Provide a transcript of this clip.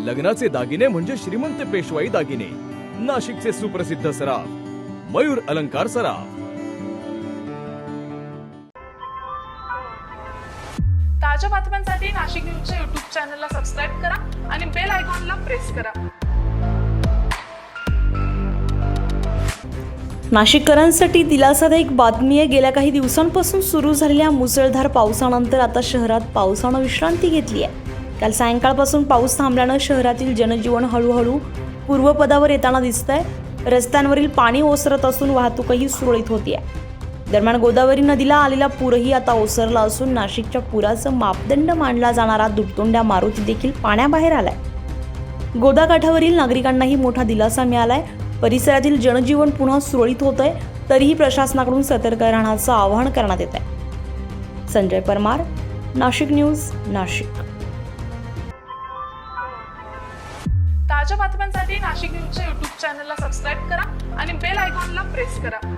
लग्नाचे दागिने म्हणजे श्रीमंत पेशवाई दागिने. नाशिकचे सुप्रसिद्ध सराफ मयूर अलंकार सराफ. ताज्या बातम्यांसाठी नाशिक न्यूजच्या YouTube चॅनलला सबस्क्राईब करा आणि बेल आयकॉनला प्रेस करा. नाशिककरांसाठी दिलासादायक बातमी आहे. गेल्या काही दिवसांपासून सुरू झालेल्या मुसळधार पावसानंतर आता शहरात पावसानं विश्रांती घेतली आहे. काल सायंकाळपासून पाऊस थांबल्यानं शहरातील जनजीवन हळूहळू पूर्वपदावर येताना दिसतंय. रस्त्यांवरील पाणी ओसरत असून वाहतूकही सुरळीत होतीये. दरम्यान गोदावरी नदीला आलेला पूरही आता ओसरला असून नाशिकच्या पुराचं मापदंड मानला जाणारा दुटतोंड्या मारुती देखील पाण्याबाहेर आलाय. गोदाकाठावरील नागरिकांनाही मोठा दिलासा मिळालाय. परिसरातील जनजीवन पुन्हा सुरळीत होतंय, तरीही प्रशासनाकडून सतर्क राहण्याचं आवाहन करण्यात येत आहे. संजय परमार, नाशिक न्यूज, नाशिक. ताज्या बातम्यांसाठी नाशिक न्यूजच्या YouTube चॅनलला सबस्क्राईब करा आणि बेल आयकॉनला प्रेस करा.